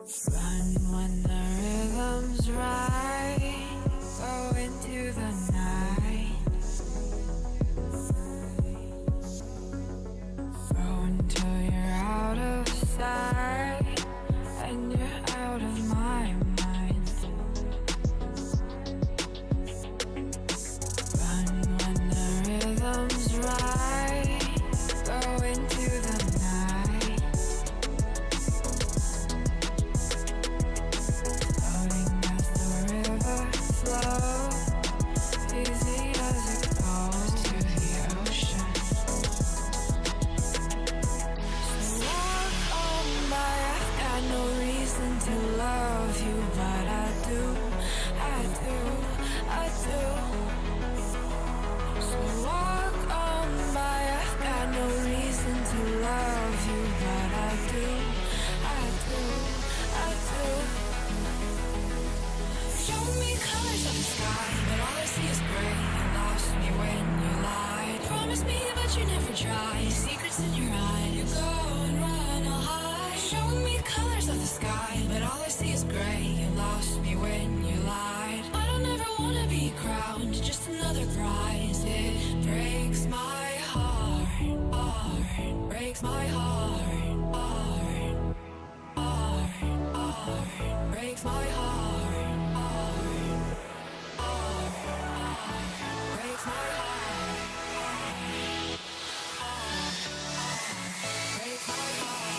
Run when the rhythm's right. Go into the night. Throw until you're out of sight and you're out of my mind. Run when the rhythm's right. Go into the night. Floating as the river flows, easy as it goes to the ocean. So walk on by, I've got no reason to love you, but I do, I do, I do. So walk on by, I've got no reason to love you, but I do, I do, I do. Show me colors of the sky, but all I see is gray. You lost me when you lied. Promise me, but you never tried. Secrets in your eye, you go and run, I'll hide. Show me colors of the sky, but all I see is gray. You lost me when you lied. I don't ever wanna be crowned, just another prize. It breaks my heart, heart, breaks my heart, heart, heart, heart, breaks my heart, heart, heart, heart, breaks my heart, heart, heart, breaks my heart.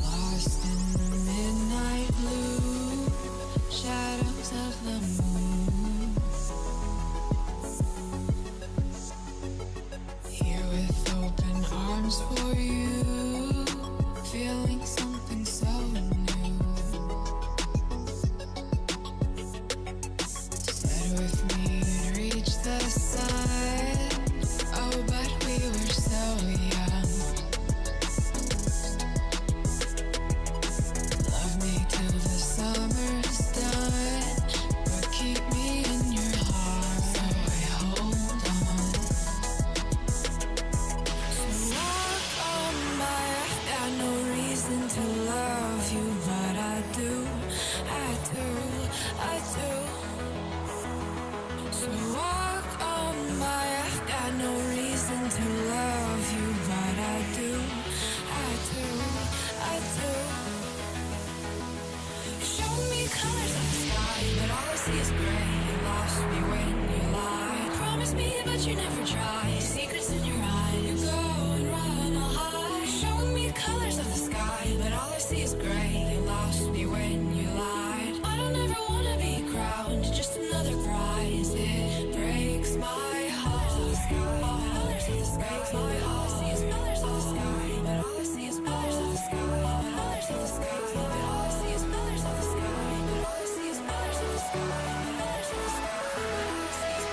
Lost in the midnight blue, shadows of the moon. Here with open arms for you, feeling something so new. Said with me you'd reach the sun, oh but we were so young. Love me till the summer's done, but keep me in your heart, so I hold on. So walk on by, I've got no reason to love you, but I do, I do, I do. So walk on by, I've got no reason to love you, but I do, I do, I do. Show me colors of the sky, but all I see is gray. You lost me when you lied. Promise me, but you never tried. Secrets in your eye, you go and run, I'll hide. Show me colors of the sky, but all I see is gray. You lost me when you lied. I don't ever wanna be crowned, just another prize. It breaks my heart. Colors of the sky, breaks my heart. All I see is colors of the sky, but all I see is colors of the sky. Colors of the sky, but all I see is colors of the sky. But all I see is colors of the sky. Colors of the sky, but all I see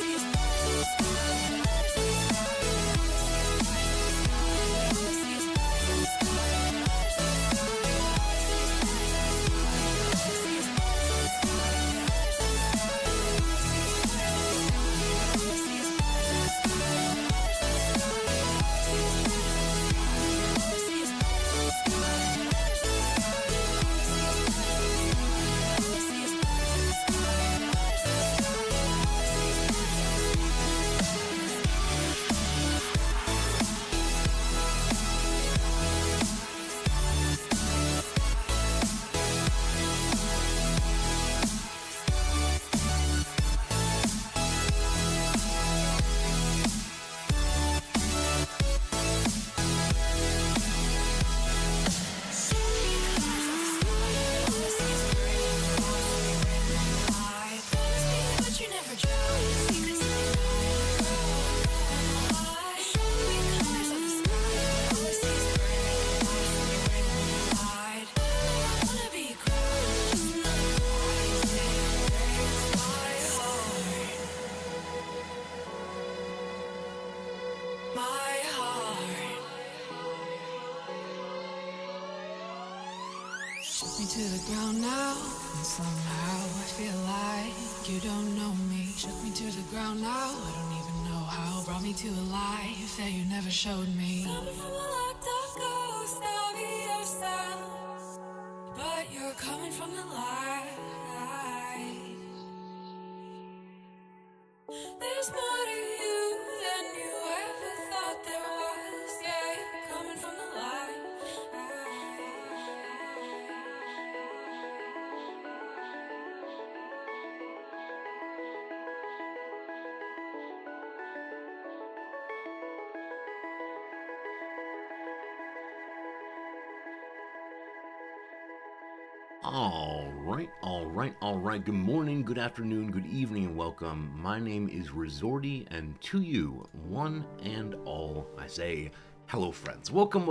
is colors of the sky. All I see is colors of the sky. Shook me to the ground now, and somehow I feel like you don't know me. Shook me to the ground now, I don't even know how. Brought me to a life that you never showed me. Coming from a locked up ghost of yourself, but you're coming from the light. There's more to you than you ever thought there was. Yeah, you're coming from the light. All right. Good morning, good afternoon, good evening, and welcome. My name is Resorty, and to you, one and all, I say, hello, friends. Welcome.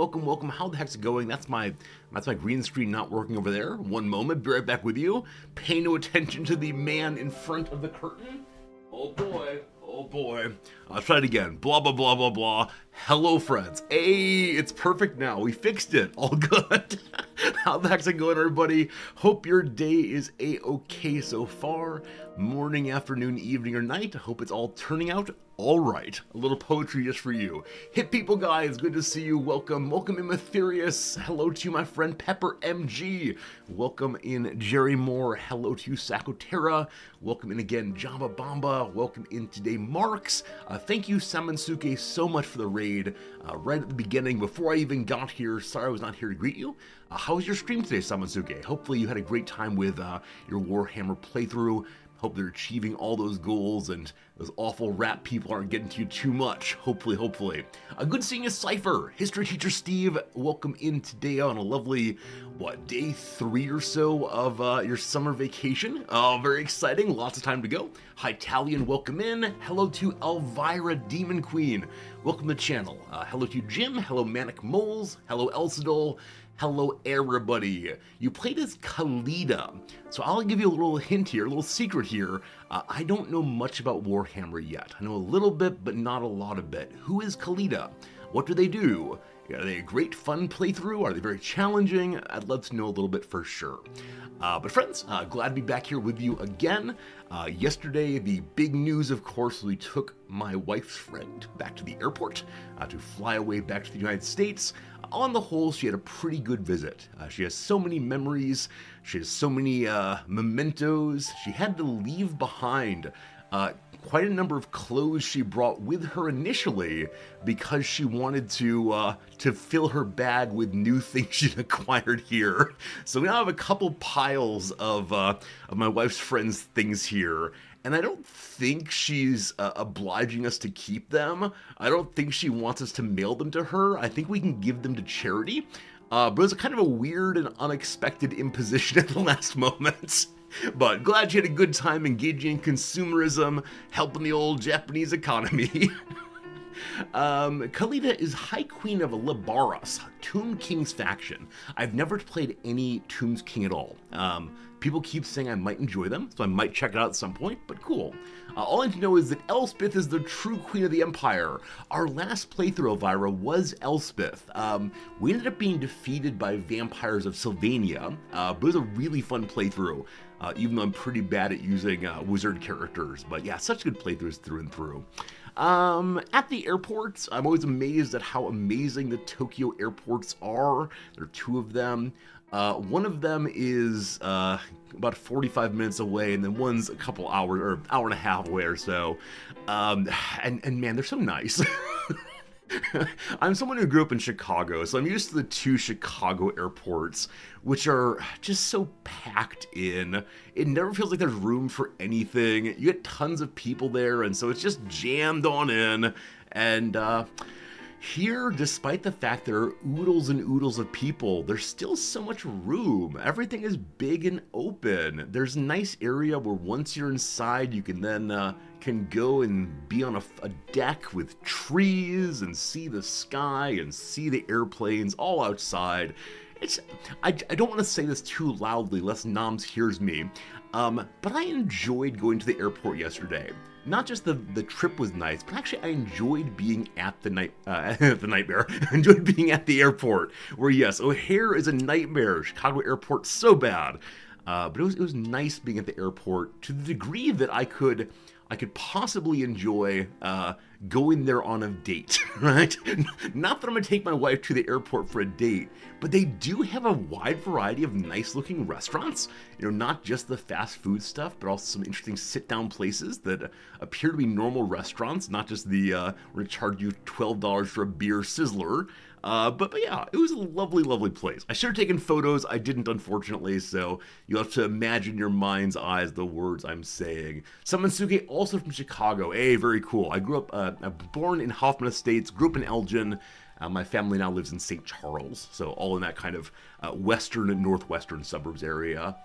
How the heck's it going? That's my green screen not working over there. One moment, be right back with you. Pay no attention to the man in front of the curtain. Oh boy. I'll try it again. Blah, blah, blah, blah, blah. Hello, friends. Hey, it's perfect now. We fixed it. All good. How the heck's it going, everybody? Hope your day is a-okay so far. Morning, afternoon, evening, or night. I hope it's all turning out all right. A little poetry just for you. Hit people, guys. Good to see you. Welcome in Matherius. Hello to you, my friend Pepper MG. Welcome in Jerry Moore. Hello to you, Sakotera. Welcome in again, Jamba Bamba. Welcome in today, Marks. Thank you, Samansuke, so much for the raid. Right at the beginning, before I even got here, sorry I was not here to greet you. How was your stream today, Samansuke? Hopefully you had a great time with your Warhammer playthrough. Hope they're achieving all those goals and those awful rat people aren't getting to you too much. Hopefully. Good seeing you, Cypher. History teacher Steve, welcome in today on a lovely, day 3 or so of your summer vacation. Very exciting. Lots of time to go. Italian, welcome in. Hello to Elvira Demon Queen. Welcome to the channel. Hello to Jim. Hello Manic Moles. Hello Elsidol. Hello, everybody. You played as Khalida. So I'll give you a little hint here, a little secret here. I don't know much about Warhammer yet. I know a little bit, but not a lot of it. Who is Khalida? What do they do? Are they a great fun playthrough? Are they very challenging? I'd love to know a little bit for sure. But friends, glad to be back here with you again. Yesterday, the big news, of course, we took my wife's friend back to the airport to fly away back to the United States. On the whole, she had a pretty good visit. She has so many memories. She has so many mementos. She had to leave behind quite a number of clothes she brought with her initially because she wanted to fill her bag with new things she'd acquired here. So we now have a couple piles of my wife's friend's things here. And I don't think she's obliging us to keep them. I don't think she wants us to mail them to her. I think we can give them to charity. But it was a kind of a weird and unexpected imposition at the last moment. But glad you had a good time engaging in consumerism, helping the old Japanese economy. Khalida is High Queen of Libaras, Tomb King's faction. I've never played any Tomb King at all. People keep saying I might enjoy them, so I might check it out at some point, but cool. All I need to know is that Elspeth is the true queen of the Empire. Our last playthrough, Elvira, was Elspeth. We ended up being defeated by vampires of Sylvania, but it was a really fun playthrough, even though I'm pretty bad at using wizard characters. But yeah, such good playthroughs through and through. At the airports, I'm always amazed at how amazing the Tokyo airports are. There are 2 of them. One of them is about 45 minutes away, and then one's a couple hours, or hour and a half away or so. And man, they're so nice. I'm someone who grew up in Chicago, so I'm used to the 2 Chicago airports, which are just so packed in. It never feels like there's room for anything. You get tons of people there, and so it's just jammed on in. And here, despite the fact there are oodles and oodles of people, there's still so much room. Everything is big and open. There's a nice area where once you're inside, you can then can go and be on a deck with trees and see the sky and see the airplanes all outside. I don't want to say this too loudly lest Noms hears me, but I enjoyed going to the airport yesterday. not just the trip was nice, but actually I enjoyed being at the nightmare. I enjoyed being at the airport, where yes, O'Hare is a nightmare. Chicago airport so bad, but it was nice being at the airport to the degree that I could possibly enjoy going there on a date, right? Not that I'm gonna take my wife to the airport for a date, but they do have a wide variety of nice looking restaurants. You know, not just the fast food stuff, but also some interesting sit down places that appear to be normal restaurants, not just the we're gonna charge you $12 for a beer sizzler. But yeah, it was a lovely, lovely place. I should have taken photos. I didn't, unfortunately, so you'll have to imagine in your mind's eyes the words I'm saying. Summonsuke, also from Chicago. Hey, very cool. I grew up, born in Hoffman Estates, grew up in Elgin. My family now lives in St. Charles, so all in that kind of western and northwestern suburbs area.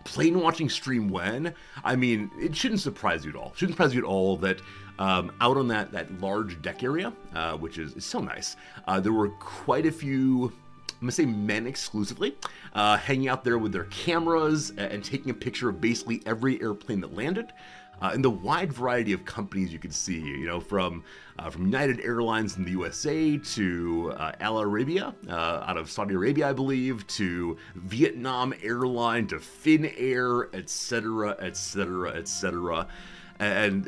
Plane watching stream when? I mean, it shouldn't surprise you at all. It shouldn't surprise you at all that out on that large deck area, which is so nice, there were quite a few, I'm gonna say men exclusively, hanging out there with their cameras and taking a picture of basically every airplane that landed. And the wide variety of companies you could see, you know, from United Airlines in the USA to Al Arabia out of Saudi Arabia, I believe, to Vietnam Airline to Finnair, etc., etc., etc. And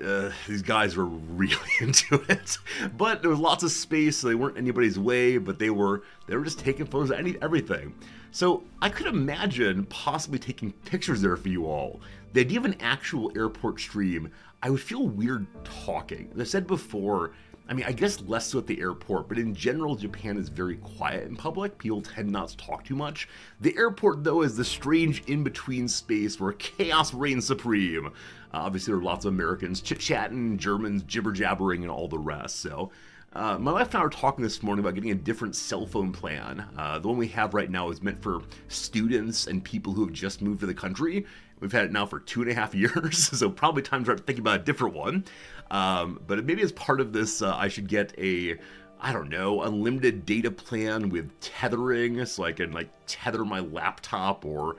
these guys were really into it. But there was lots of space, so they weren't anybody's way, but they were just taking photos of everything. So I could imagine possibly taking pictures there for you all. The idea of an actual airport stream, I would feel weird talking. As I said before, I mean, I guess less so at the airport, but in general, Japan is very quiet in public. People tend not to talk too much. The airport, though, is the strange in-between space where chaos reigns supreme. Obviously, there are lots of Americans chit-chatting, Germans jibber-jabbering, and all the rest, so... my wife and I were talking this morning about getting a different cell phone plan. The one we have right now is meant for students and people who have just moved to the country. We've had it now for 2.5 years, so probably time to start thinking about a different one. But maybe as part of this, I should get a, I don't know, unlimited data plan with tethering, so I can like tether my laptop or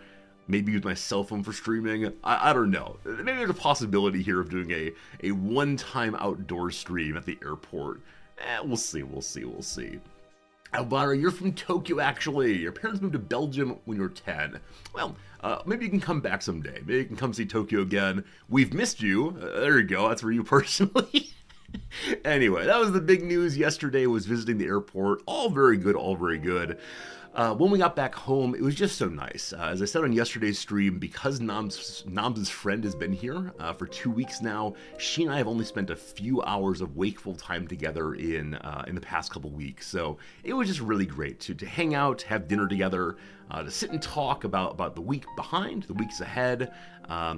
maybe use my cell phone for streaming. I don't know. Maybe there's a possibility here of doing a one-time outdoor stream at the airport. We'll see. Alvaro, you're from Tokyo, actually. Your parents moved to Belgium when you were 10. Well, maybe you can come back someday. Maybe you can come see Tokyo again. We've missed you. There you go. That's for you personally. Anyway, that was the big news yesterday, was visiting the airport. All very good, all very good. When we got back home, it was just so nice. As I said on yesterday's stream, because Nam's friend has been here for 2 weeks now, she and I have only spent a few hours of wakeful time together in the past couple weeks. So it was just really great to hang out, have dinner together, to sit and talk about the week behind, the weeks ahead,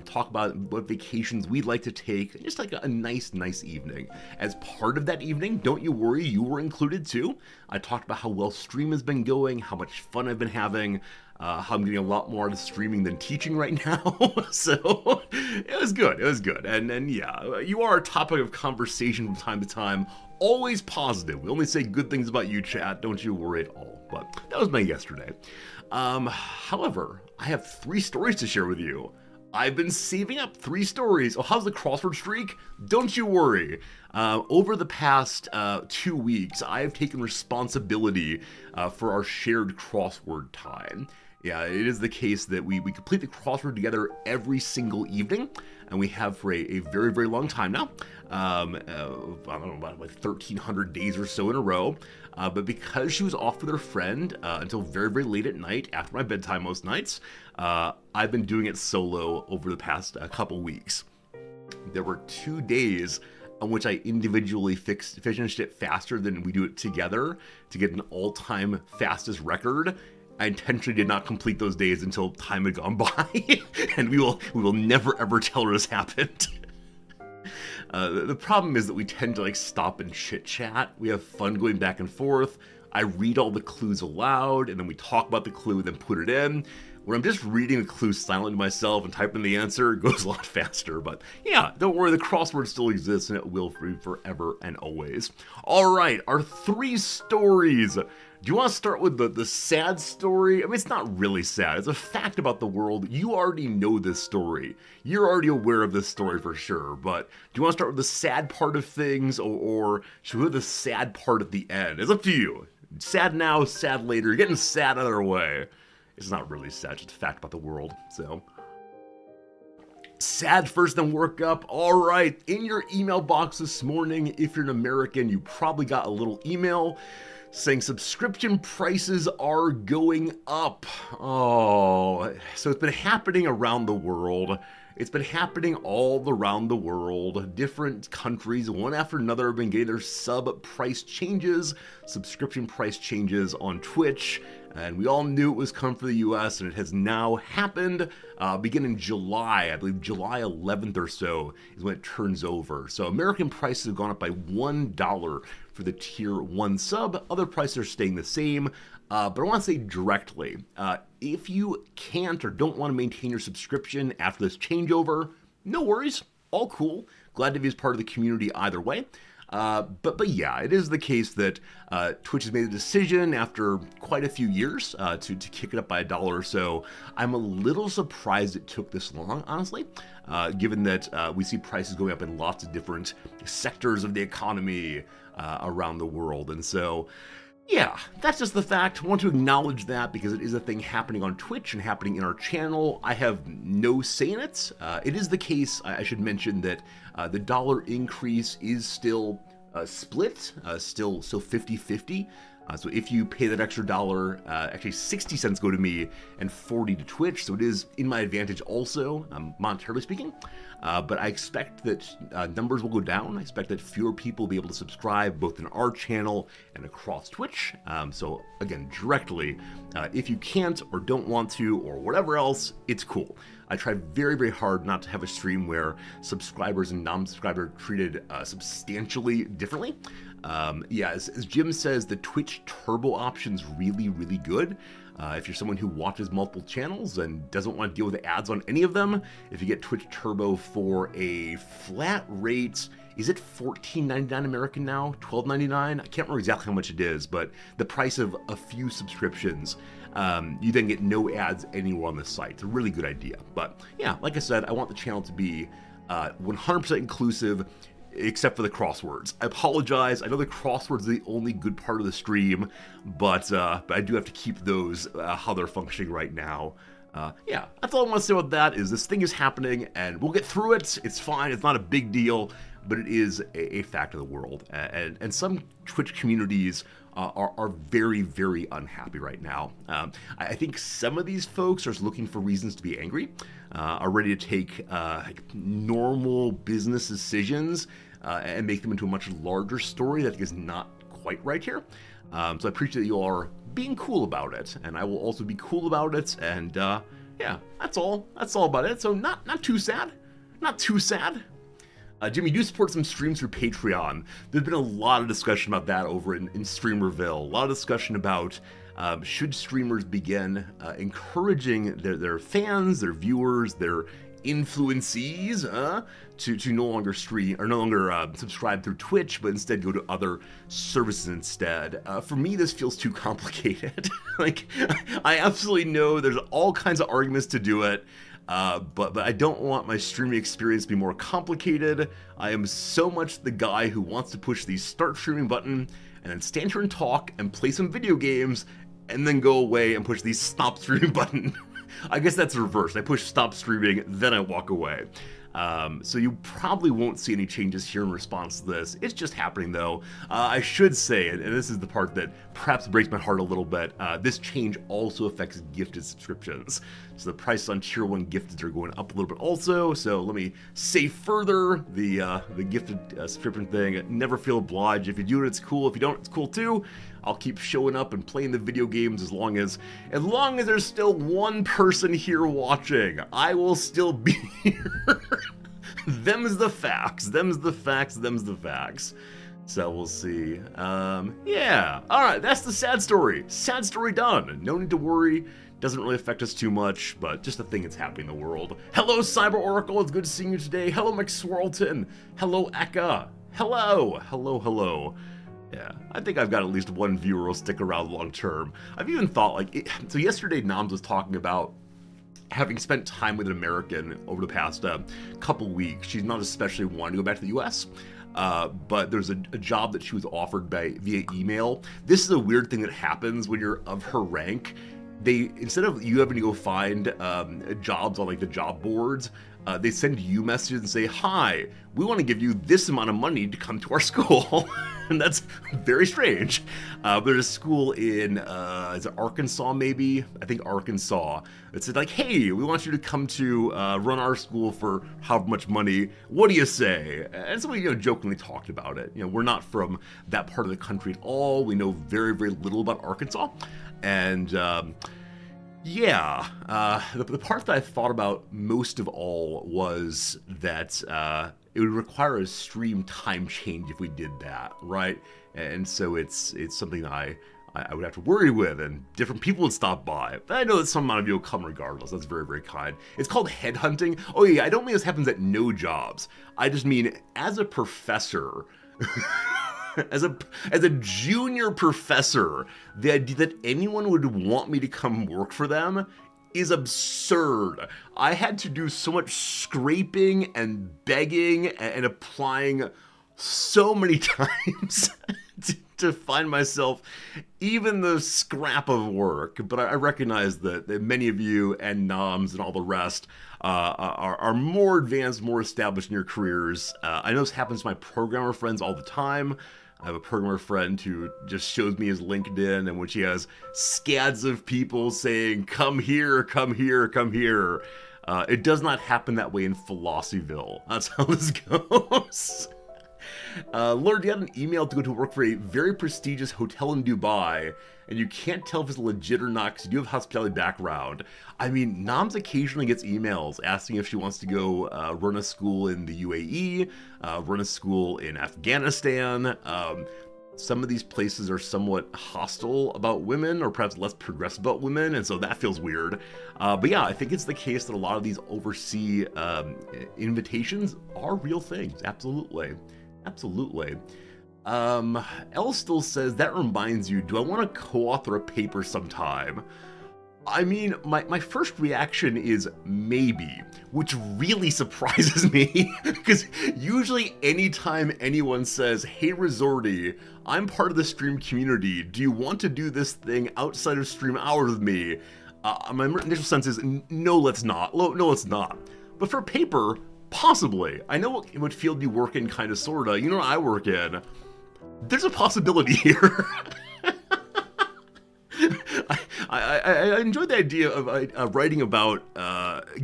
talk about what vacations we'd like to take, just like a nice evening. As part of that evening, don't you worry, you were included too. I talked about how well stream has been going, how much fun I've been having, how I'm getting a lot more out of streaming than teaching right now. So it was good. And yeah, you are a topic of conversation from time to time. Always positive. We only say good things about you, chat. Don't you worry at all. But that was my yesterday. However, I have 3 stories to share with you. I've been saving up 3 stories. Oh, how's the crossword streak? Don't you worry. Over the past 2 weeks, I have taken responsibility for our shared crossword time. Yeah, it is the case that we complete the crossword together every single evening, and we have for a very, very long time now. I don't know, about like 1,300 days or so in a row. But because she was off with her friend until very, very late at night, after my bedtime most nights, I've been doing it solo over the past couple weeks. There were 2 days on which I individually finished it faster than we do it together to get an all-time fastest record. I intentionally did not complete those days until time had gone by, and we will never ever tell her this happened. The problem is that we tend to like stop and chit chat. We have fun going back and forth. I read all the clues aloud, and then we talk about the clue, then put it in. When I'm just reading the clue silently to myself and typing the answer, it goes a lot faster. But yeah, don't worry, the crossword still exists, and it will be forever and always. All right, our 3 stories. Do you want to start with the sad story? I mean, it's not really sad. It's a fact about the world. You already know this story. You're already aware of this story for sure. But do you want to start with the sad part of things, or should we do the sad part at the end? It's up to you. Sad now, sad later. You're getting sad either way. It's not really sad. It's just a fact about the world. So, sad first, then work up. All right. In your email box this morning, if you're an American, you probably got a little email saying subscription prices are going up. Oh, so it's been happening around the world. It's been happening all around the world. Different countries, one after another, have been getting their sub price changes, subscription price changes on Twitch. And we all knew it was coming for the US, and it has now happened beginning July. I believe July 11th or so is when it turns over. So American prices have gone up by $1 for the tier 1 sub. Other prices are staying the same. But I want to say directly, if you can't or don't want to maintain your subscription after this changeover, no worries, all cool. Glad to be as part of the community either way. But yeah, it is the case that Twitch has made a decision after quite a few years to kick it up by $1 or so. I'm a little surprised it took this long, honestly, given that we see prices going up in lots of different sectors of the economy around the world. And so, yeah, that's just the fact. I want to acknowledge that because it is a thing happening on Twitch and happening in our channel. I have no say in it. It is the case, I should mention, that the dollar increase is still split, still 50-50. So if you pay that extra dollar, actually 60 cents go to me and 40 to Twitch. So it is in my advantage also, monetarily speaking. But I expect that numbers will go down. I expect that fewer people will be able to subscribe both in our channel and across Twitch. So again, directly, if you can't or don't want to or whatever else, it's cool. I try very, very hard not to have a stream where subscribers and non-subscribers are treated substantially differently. Yeah, as Jim says, the Twitch Turbo option's really, really good. If you're someone who watches multiple channels and doesn't want to deal with ads on any of them, if you get Twitch Turbo for a flat rate, is it $14.99 American now? $12.99? I can't remember exactly how much it is, but the price of a few subscriptions, you then get no ads anywhere on the site. It's a really good idea. But yeah, like I said, I want the channel to be 100% inclusive, except for the crosswords. I apologize. I know the crosswords are the only good part of the stream, but I do have to keep those how they're functioning right now. Yeah, that's all I want to say about that. Is this thing is happening, and we'll get through it. It's fine. It's not a big deal, but it is a fact of the world. And some Twitch communities are very, very unhappy right now. I think some of these folks are looking for reasons to be angry, are ready to take like normal business decisions and make them into a much larger story that I think is not quite right here. So I appreciate that you all are being cool about it, and I will also be cool about it. And yeah, that's all. That's all about it. So not too sad. Not too sad. Jimmy, you do support some streams through Patreon. There's been a lot of discussion about that over in Streamerville. A lot of discussion about should streamers begin encouraging their fans, their viewers, their influencees to no longer stream or no longer subscribe through Twitch, but instead go to other services instead. For me, this feels too complicated. Like, I absolutely know there's all kinds of arguments to do it. But I don't want my streaming experience to be more complicated. I am so much the guy who wants to push the start streaming button and then stand here and talk and play some video games and then go away and push the stop streaming button. I guess that's reversed. I push stop streaming, then I walk away. So you probably won't see any changes here in response to this. It's just happening though. I should say, and this is the part that perhaps breaks my heart a little bit, this change also affects gifted subscriptions. So the prices on tier 1 gifted are going up a little bit also. So let me say further, the gifted subscription thing, never feel obliged. If you do it, it's cool. If you don't, it's cool too. I'll keep showing up and playing the video games as long as there's still one person here watching. I will still be here. Them's the facts. Them's the facts. Them's the facts. So we'll see. Yeah. All right. That's the sad story. Sad story done. No need to worry. Doesn't really affect us too much, but just a thing that's happening in the world. Hello, Cyber Oracle. It's good seeing you today. Hello, McSwirlton. Hello, Eka. Hello. Hello, hello. Yeah, I think I've got at least one viewer who'll stick around long term. I've even thought, like, so yesterday Noms was talking about having spent time with an American over the past couple weeks. She's not especially wanting to go back to the U.S., but there's a job that she was offered via email. This is a weird thing that happens when you're of her rank. They, instead of you having to go find jobs on like the job boards, they send you messages and say, "Hi, we want to give you this amount of money to come to our school." And that's very strange. There's a school in, is it Arkansas maybe? I think Arkansas. It said like, "Hey, we want you to come to run our school for how much money? What do you say?" And so we, jokingly talked about it. We're not from that part of the country at all. We know very, very little about Arkansas. And the part that I thought about most of all was that it would require a stream time change if we did that, right? And so it's something that I would have to worry with, and different people would stop by. But I know that some amount of you will come regardless. That's very, very kind. It's called headhunting. Oh yeah, I don't mean this happens at no jobs. I just mean as a professor. As a junior professor, the idea that anyone would want me to come work for them is absurd. I had to do so much scraping and begging and applying so many times to find myself even the scrap of work. But I recognize that many of you and Noms and all the rest are more advanced, more established in your careers. I know this happens to my programmer friends all the time. I have a programmer friend who just shows me his LinkedIn, and when she has scads of people saying, "Come here, come here, come here," it does not happen that way in Philosopheville. That's how this goes. Lord, you had an email to go to work for a very prestigious hotel in Dubai, and you can't tell if it's legit or not because you do have a hospitality background. I mean, Noms occasionally gets emails asking if she wants to go run a school in the UAE, run a school in Afghanistan. Some of these places are somewhat hostile about women, or perhaps less progressive about women, and so that feels weird. But yeah, I think it's the case that a lot of these overseas invitations are real things. Absolutely. Absolutely. Elle still says, "That reminds you, do I want to co-author a paper sometime?" I mean, my first reaction is maybe, which really surprises me, because usually anytime anyone says, "Hey Resorty, I'm part of the stream community, do you want to do this thing outside of stream hours with me?" My initial sense is, no, let's not. No, let's not. But for a paper, possibly. I know what field you work in, kind of, sorta. You know what I work in. There's a possibility here. I enjoyed the idea of writing about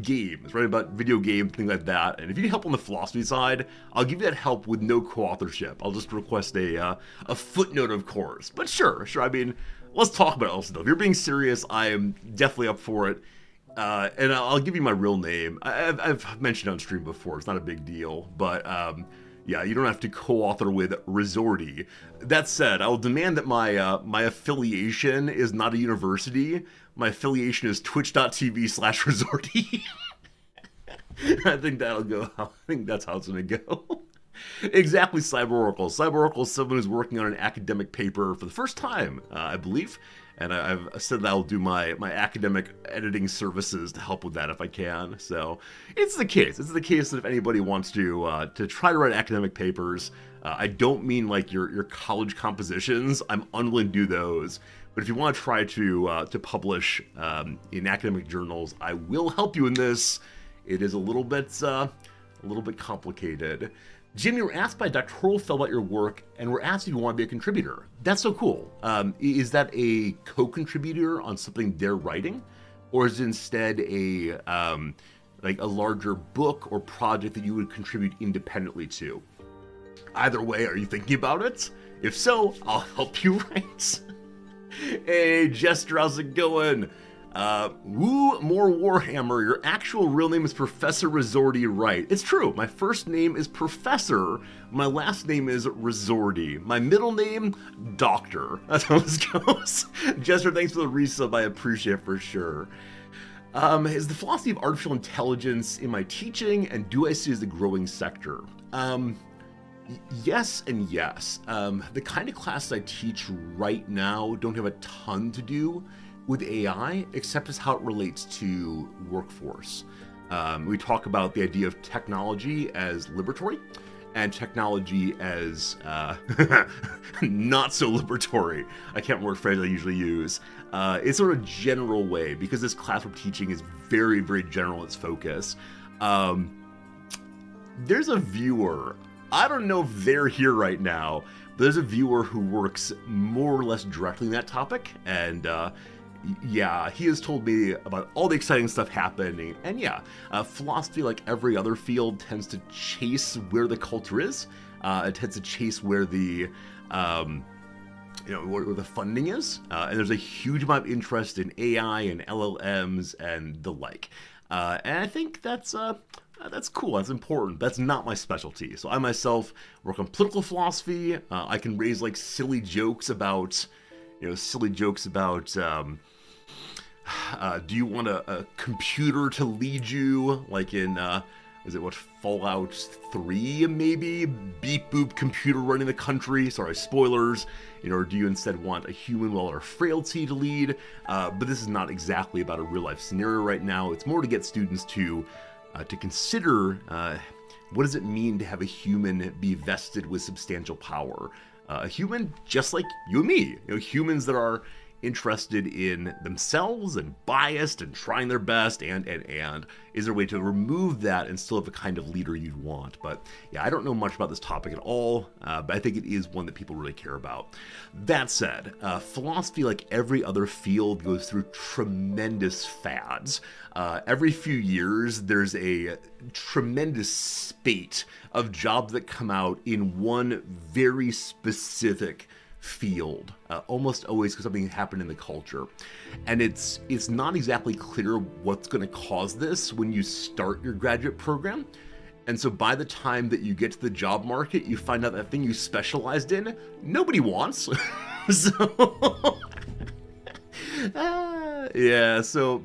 games, writing about video games, things like that. And if you need help on the philosophy side, I'll give you that help with no co-authorship. I'll just request a footnote, of course. But sure. I mean, let's talk about it also. If you're being serious, I am definitely up for it. And I'll give you my real name. I've mentioned it on stream before. It's not a big deal. But yeah, you don't have to co-author with Resorty. That said, I will demand that my affiliation is not a university. My affiliation is twitch.tv/Resorty. I think that'll go. I think that's how it's going to go. Exactly, Cyber Oracle. Cyber Oracle is someone who's working on an academic paper for the first time, I believe. And I've said that I'll do my academic editing services to help with that if I can. So it's the case. It's the case that if anybody wants to try to write academic papers, I don't mean like your college compositions. I'm unwilling to do those. But if you want to try to publish in academic journals, I will help you in this. It is a little bit complicated. Jim, you were asked by a doctoral fellow about your work, and were asked if you want to be a contributor. That's so cool. Is that a co-contributor on something they're writing, or is it instead a larger book or project that you would contribute independently to? Either way, are you thinking about it? If so, I'll help you write. Hey, Jester, how's it going? Woo, more Warhammer. Your actual real name is Professor Resorty, right? It's true. My first name is Professor. My last name is Resorty. My middle name, Doctor. That's how this goes. Jester, thanks for the resub. I appreciate it for sure. Is the philosophy of artificial intelligence in my teaching, and do I see it as a growing sector? Yes and yes. The kind of classes I teach right now don't have a ton to do with AI, except as how it relates to workforce. We talk about the idea of technology as liberatory and technology as not so liberatory. I can't remember what phrase I usually use. It's sort of a general way, because this class we're teaching is very, very general in its focus. There's a viewer, I don't know if they're here right now, but there's a viewer who works more or less directly in that topic, and yeah, he has told me about all the exciting stuff happening. And yeah, philosophy, like every other field, tends to chase where the culture is. It tends to chase where the where the funding is. And there's a huge amount of interest in AI and LLMs and the like. And I think that's cool. That's important. That's not my specialty. So I myself work on political philosophy. I can raise like silly jokes about. Do you want a computer to lead you, like in, is it what, Fallout 3, maybe? Beep boop computer running the country. Sorry, spoilers. Or do you instead want a human with all our frailty to lead? But this is not exactly about a real life scenario right now. It's more to get students to consider what does it mean to have a human be vested with substantial power. A human just like you and me, humans that are interested in themselves and biased and trying their best, and is there a way to remove that and still have the kind of leader you'd want? But yeah, I don't know much about this topic at all, but I think it is one that people really care about. That said, philosophy, like every other field, goes through tremendous fads. Every few years, there's a tremendous spate of jobs that come out in one very specific field, almost always because something happened in the culture. And it's not exactly clear what's going to cause this when you start your graduate program. And so by the time that you get to the job market, you find out that thing you specialized in, nobody wants. So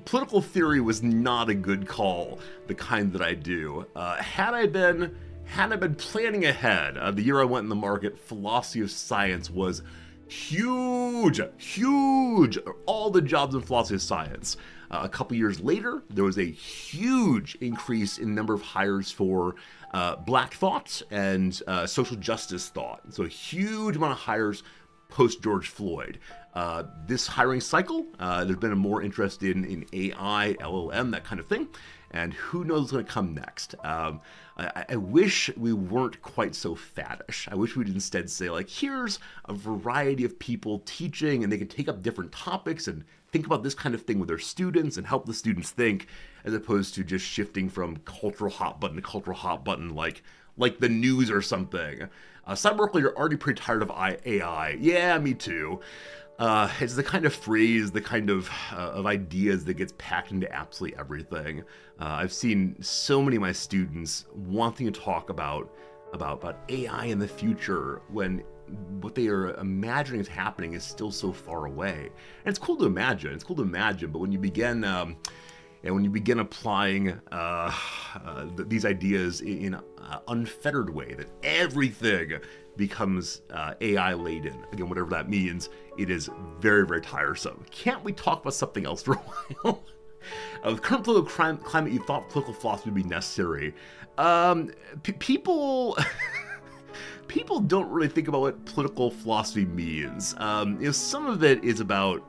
political theory was not a good call, the kind that I do. Had I been planning ahead, the year I went in the market, philosophy of science was huge. All the jobs in philosophy of science. A couple years later, there was a huge increase in number of hires for Black thought and social justice thought. So a huge amount of hires post George Floyd. This hiring cycle, there's been a more interest in AI, LLM, that kind of thing. And who knows what's going to come next. I wish we weren't quite so faddish. I wish we'd instead say, like, here's a variety of people teaching, and they can take up different topics and think about this kind of thing with their students and help the students think, as opposed to just shifting from cultural hot button to cultural hot button like the news or something. Some workers are already pretty tired of AI. Yeah, me too. It's the kind of phrase, the kind of ideas that gets packed into absolutely everything. I've seen so many of my students wanting to talk about AI in the future when what they are imagining is happening is still so far away. And it's cool to imagine. But when you begin applying these ideas in an unfettered way, that everything becomes AI laden. Again, whatever that means, it is very, very tiresome. Can't we talk about something else for a while? The current political climate, you thought political philosophy would be necessary. People don't really think about what political philosophy means. Some of it is about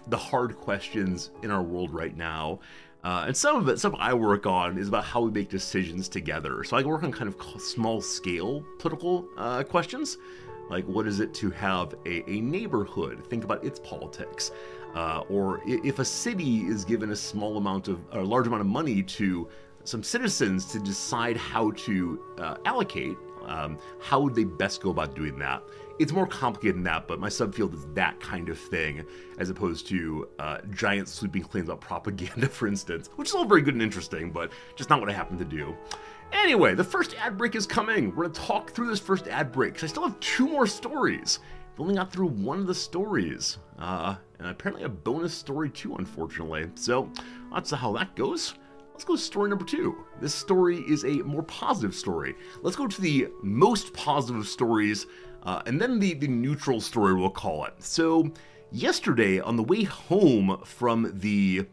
the hard questions in our world right now. And some I work on is about how we make decisions together. So I work on kind of small scale political questions, like what is it to have a neighborhood? Think about its politics. Or if a city is given a large amount of money to some citizens to decide how to allocate, how would they best go about doing that? It's more complicated than that, but my subfield is that kind of thing, as opposed to giant sweeping claims about propaganda, for instance, which is all very good and interesting, but just not what I happen to do. Anyway, the first ad break is coming. We're going to talk through this first ad break, because I still have 2 more stories. I've only got through one of the stories, and apparently a bonus story too, unfortunately. So that's how that goes. Let's let's go to story number 2. This story is a more positive story. Let's go to the most positive stories, and then the neutral story, we'll call it. So, yesterday, on the way home from the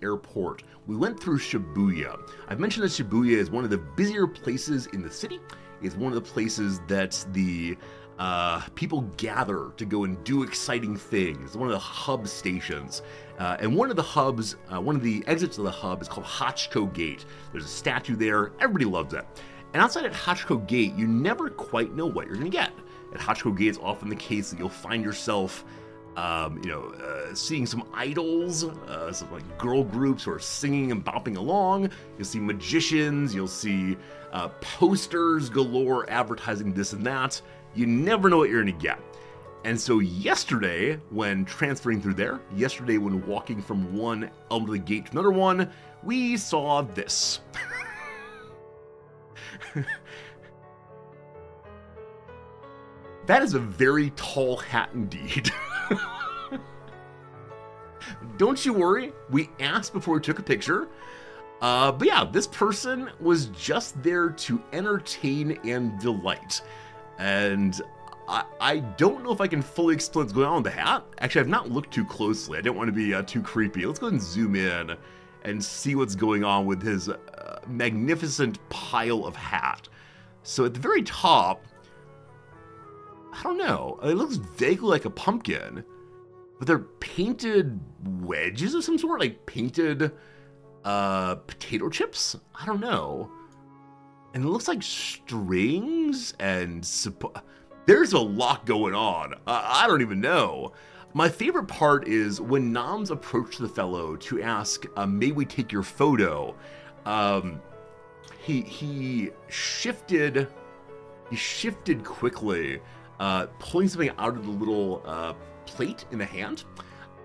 airport, we went through Shibuya. I've mentioned that Shibuya is one of the busier places in the city. It's one of the places that the people gather to go and do exciting things. One of the hub stations. And one of the exits of the hub is called Hachiko Gate. There's a statue there. Everybody loves it. And outside at Hachiko Gate, you never quite know what you're going to get. At Hachiko Gate, it's often the case that you'll find yourself seeing some idols, some like girl groups who are singing and bopping along. You'll see magicians. You'll see posters galore advertising this and that. You never know what you're going to get. And so yesterday, when transferring through there, when walking from one elderly gate to another one, we saw this. That is a very tall hat indeed. Don't you worry, we asked before we took a picture. But yeah, this person was just there to entertain and delight. And I don't know if I can fully explain what's going on with the hat. Actually, I've not looked too closely. I don't want to be too creepy. Let's go ahead and zoom in and see what's going on with his magnificent pile of hat. So at the very top, I don't know. It looks vaguely like a pumpkin, but they're painted wedges of some sort, like painted potato chips? I don't know. And it looks like strings and there's a lot going on. I don't even know. My favorite part is when Noms approached the fellow to ask, may we take your photo? He shifted quickly, pulling something out of the little plate in the hand.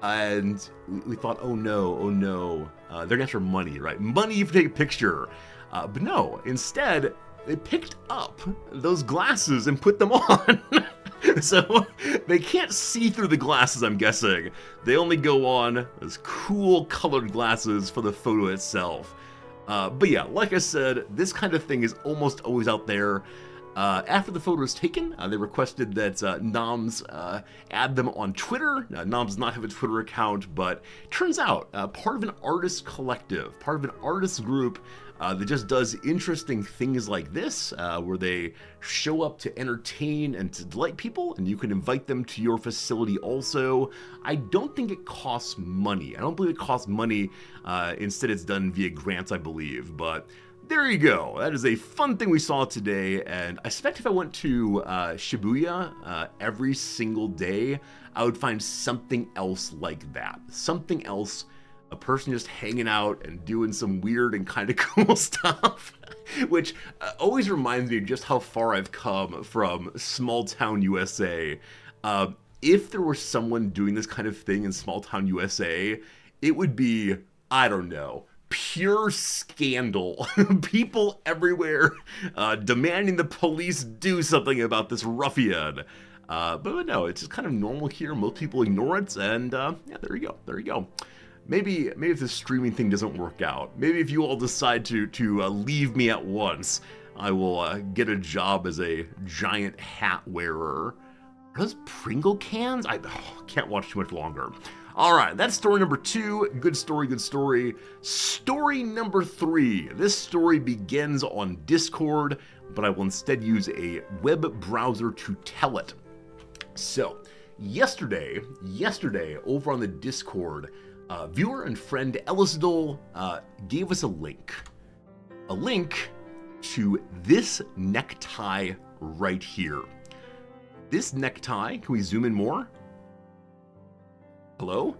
And we thought, oh no, they're gonna ask for money, right? Money if you take a picture. But no, instead, they picked up those glasses and put them on. So they can't see through the glasses, I'm guessing. They only go on those cool colored glasses for the photo itself. But yeah, like I said, this kind of thing is almost always out there. After the photo was taken, they requested that Noms add them on Twitter. Noms does not have a Twitter account, but turns out part of an artist collective, part of an artist group that just does interesting things like this, where they show up to entertain and to delight people, and you can invite them to your facility also. I don't think it costs money. I don't believe it costs money. Instead, it's done via grants, I believe, but there you go. That is a fun thing we saw today, and I suspect if I went to Shibuya every single day, I would find something else like that. Something else, a person just hanging out and doing some weird and kind of cool stuff, which always reminds me of just how far I've come from small town USA. If there were someone doing this kind of thing in small town USA, it would be, I don't know, pure scandal. People everywhere demanding the police do something about this ruffian. But no, it's just kind of normal here. Most people ignore it, and yeah, there you go. Maybe if the streaming thing doesn't work out, maybe if you all decide to leave me at once, I will get a job as a giant hat wearer. Are those Pringle cans? I can't watch too much longer. All right, that's story number 2. Good story. Story number 3. This story begins on Discord, but I will instead use a web browser to tell it. So, yesterday, over on the Discord, viewer and friend Ellisdole gave us a link to this necktie right here. This necktie, can we zoom in more? Hello?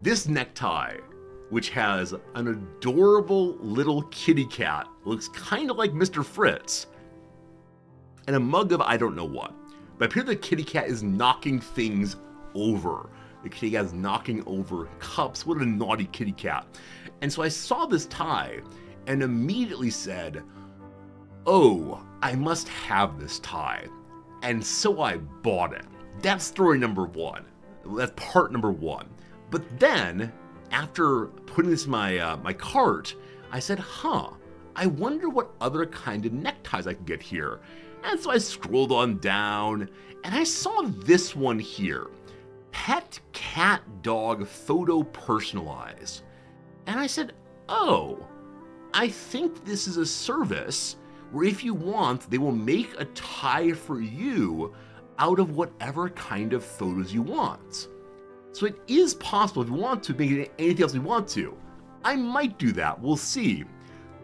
This necktie, which has an adorable little kitty cat, looks kind of like Mr. Fritz, and a mug of I don't know what. But up here the kitty cat is knocking things over. The kitty cat is knocking over cups. What a naughty kitty cat. And so I saw this tie and immediately said, oh, I must have this tie. And so I bought it. That's story number 1. That's part number 1. But then after putting this in my cart, I said, I wonder what other kind of neckties I could get here. And so I scrolled on down, and I saw this one here. Pet cat dog photo personalize. And I said, oh, I think this is a service where if you want, they will make a tie for you out of whatever kind of photos you want. So it is possible if you want to make it anything else you want to. I might do that, we'll see.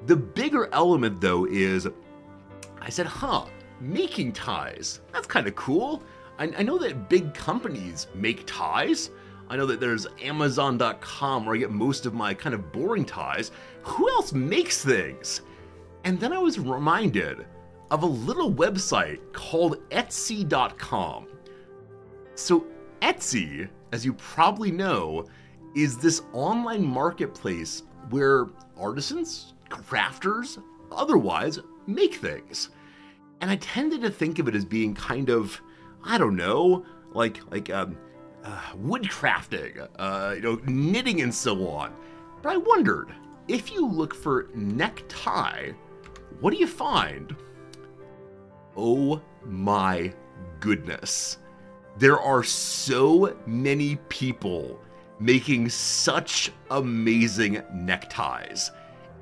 The bigger element though is, I said, making ties. That's kind of cool. I know that big companies make ties. I know that there's Amazon.com where I get most of my kind of boring ties. Who else makes things? And then I was reminded of a little website called Etsy.com. So Etsy, as you probably know, is this online marketplace where artisans, crafters, otherwise make things. And I tended to think of it as being kind of, I don't know, like wood crafting, knitting and so on. But I wondered, if you look for necktie, what do you find? Oh my goodness. There are so many people making such amazing neckties.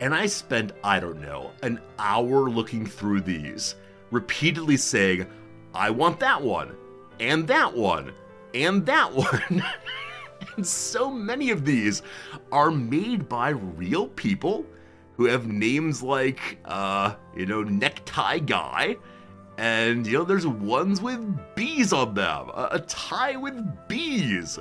And I spent, I don't know, an hour looking through these, repeatedly saying, I want that one, and that one, and that one. And so many of these are made by real people who have names like, Necktie Guy, and, there's ones with bees on them, a tie with bees.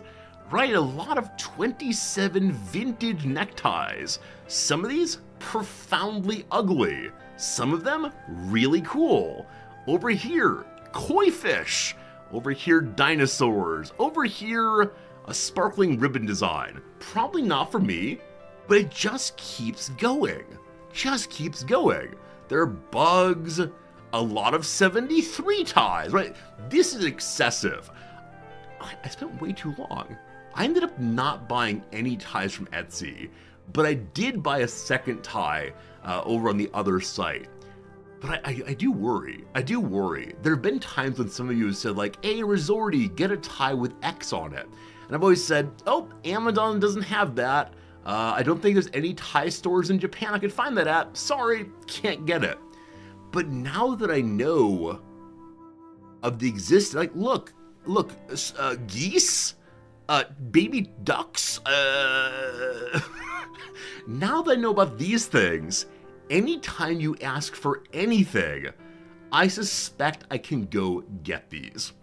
Right, a lot of 27 vintage neckties. Some of these profoundly ugly. Some of them really cool. Over here, koi fish. Over here, dinosaurs. Over here, a sparkling ribbon design. Probably not for me, but it just keeps going. Just keeps going. There are bugs, a lot of 73 ties, right? This is excessive. I spent way too long. I ended up not buying any ties from Etsy, but I did buy a second tie over on the other site. But I do worry. There have been times when some of you have said like, hey, Resorty, get a tie with X on it. And I've always said, oh, Amazon doesn't have that. I don't think there's any tie stores in Japan I could find that at. Sorry, can't get it. But now that I know of the existence, like, look, geese, baby ducks, now that I know about these things, anytime you ask for anything, I suspect I can go get these.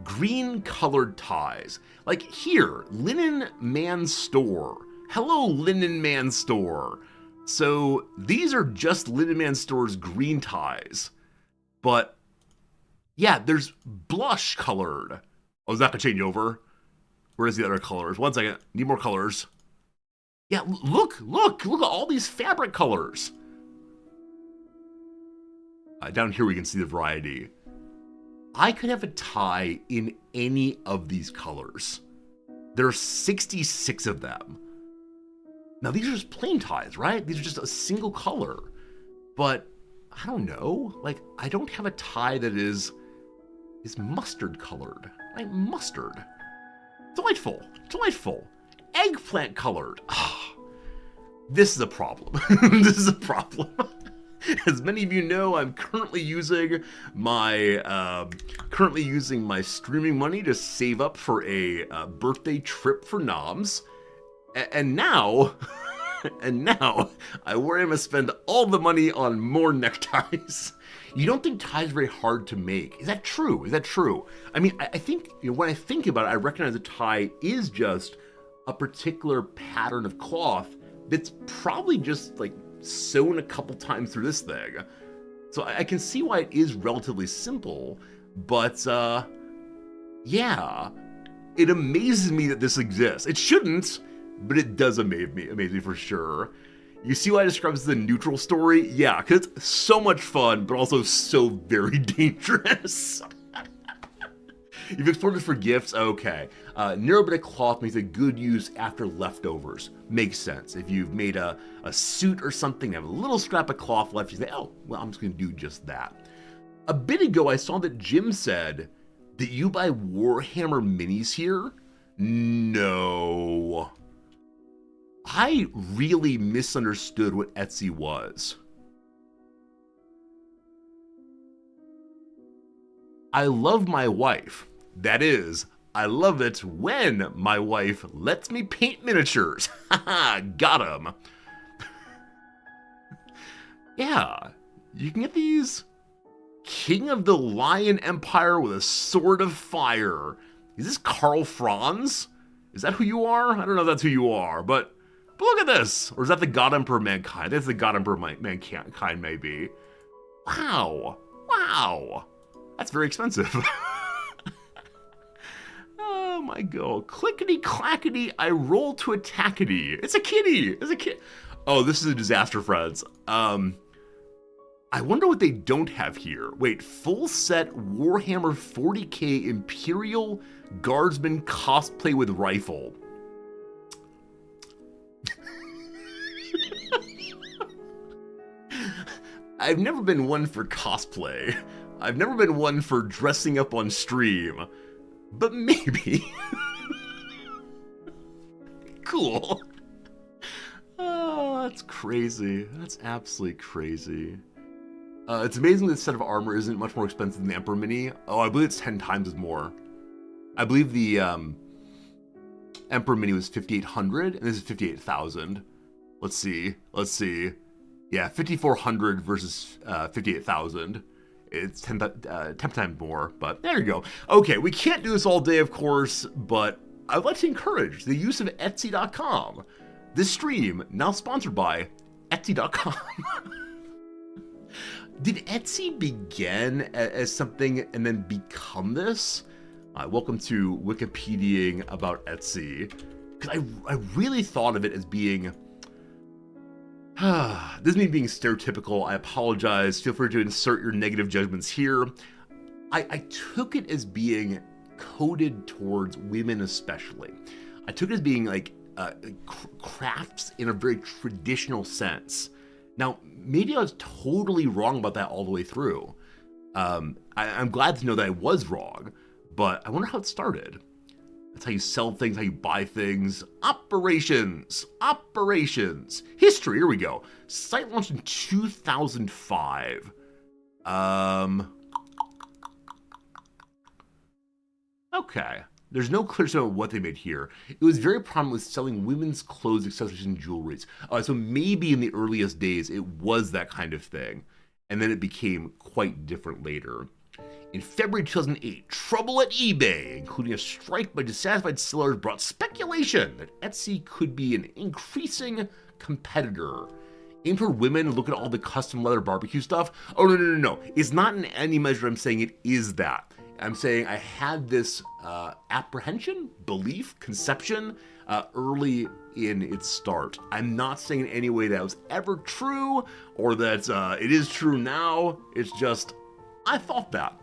Green colored ties. Like here, Linen Man Store. Hello, Linen Man Store. So these are just Linen Man Store's green ties. But yeah, there's blush colored. Oh, is that gonna change over? Where's the other colors? One second, need more colors. Yeah, look at all these fabric colors. Down here we can see the variety. I could have a tie in any of these colors. There are 66 of them. Now these are just plain ties, right? These are just a single color. But I don't know, like I don't have a tie that is mustard colored. Right? Mustard. Delightful. Eggplant colored. This is a problem. As many of you know, I'm currently using my streaming money to save up for a birthday trip for Noms, and now I worry I'm gonna spend all the money on more neckties. You don't think ties are very hard to make? Is that true? I mean, I think when I think about it, I recognize a tie is just a particular pattern of cloth that's probably just like sewn a couple times through this thing. So I can see why it is relatively simple, but yeah, it amazes me that this exists. It shouldn't, but it does amaze me for sure. You see why I describe this as a neutral story? Yeah, because it's so much fun, but also so very dangerous. You've explored it for gifts? Okay. Neurobitic cloth makes a good use after leftovers. Makes sense. If you've made a suit or something, have a little scrap of cloth left, you say, oh, well, I'm just going to do just that. A bit ago, I saw that Jim said that you buy Warhammer minis here? No. I really misunderstood what Etsy was. I love my wife. That is, I love it when my wife lets me paint miniatures. Haha, got him. Yeah, you can get these. King of the Lion Empire with a sword of fire. Is this Karl Franz? Is that who you are? I don't know if that's who you are, but look at this. Or is that the God Emperor Mankind? That's the God Emperor Mankind, maybe. Wow. Wow. That's very expensive. Oh my god. Clickety clackety, I roll to attackety. It's a kitty. It's a kid. Oh, this is a disaster, friends. I wonder what they don't have here. Wait, full set Warhammer 40k Imperial Guardsman cosplay with rifle. I've never been one for cosplay. I've never been one for dressing up on stream. But maybe. Cool. Oh, that's crazy. That's absolutely crazy. It's amazing this set of armor isn't much more expensive than the Emperor Mini. Oh, I believe it's 10 times more. I believe the Emperor Mini was 5,800, and this is 58,000. Let's see. Yeah, 5,400 versus 58,000. It's 10 times more, but there you go. Okay, we can't do this all day, of course, but I'd like to encourage the use of Etsy.com. This stream, now sponsored by Etsy.com. Did Etsy begin as something and then become this? Welcome to Wikipediaing about Etsy. Because I really thought of it as being... this is me being stereotypical. I apologize. Feel free to insert your negative judgments here. I took it as being coded towards women especially. I took it as being like crafts in a very traditional sense. Now, maybe I was totally wrong about that all the way through. I'm glad to know that I was wrong, but I wonder how it started. That's how you sell things, how you buy things. Operations. History, here we go. Site launched in 2005. Okay. There's no clear statement of what they made here. It was very prominent with selling women's clothes, accessories, and jewelries. So maybe in the earliest days, it was that kind of thing. And then it became quite different later. In February 2008, trouble at eBay, including a strike by dissatisfied sellers, brought speculation that Etsy could be an increasing competitor. Aim for women, look at all the custom leather barbecue stuff. Oh, no. It's not in any measure I'm saying it is that. I'm saying I had this apprehension, belief, conception early in its start. I'm not saying in any way that was ever true or that it is true now. It's just, I thought that.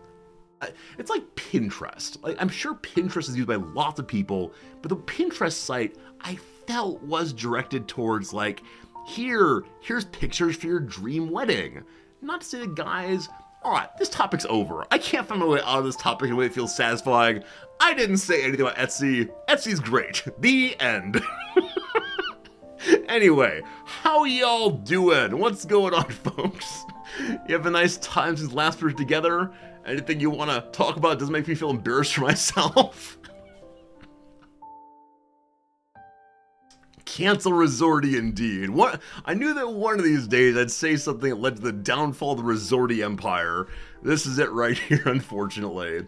It's like Pinterest. Like, I'm sure Pinterest is used by lots of people, but the Pinterest site I felt was directed towards like, here's pictures for your dream wedding. Not to say that guys, all right, this topic's over. I can't find my way out of this topic in a way that feels satisfying. I didn't say anything about Etsy. Etsy's great. The end. Anyway, how y'all doing? What's going on, folks? You have a nice time since last we were together? Anything you want to talk about doesn't make me feel embarrassed for myself? Cancel Resorty indeed. I knew that one of these days I'd say something that led to the downfall of the Resorty Empire. This is it right here, unfortunately.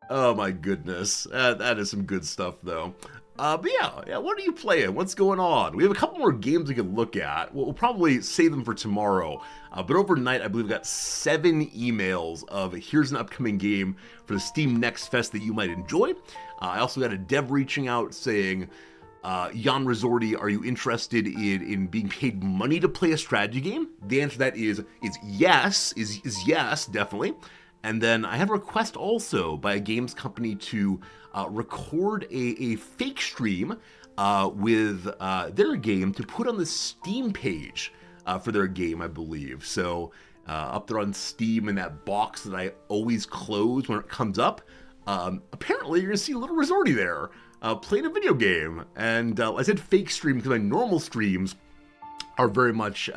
Oh my goodness. That is some good stuff, though. But yeah, what are you playing? What's going on? We have a couple more games we can look at. We'll probably save them for tomorrow. But overnight, I believe we got 7 emails of here's an upcoming game for the Steam Next Fest that you might enjoy. I also got a dev reaching out saying, Jan Resorty, are you interested in being paid money to play a strategy game? The answer to that is yes, definitely. And then I had a request also by a games company to record a fake stream with their game to put on the Steam page for their game, I believe. So up there on Steam in that box that I always close when it comes up, apparently you're going to see a little Resorty there playing a video game. And I said fake stream because my normal streams are very much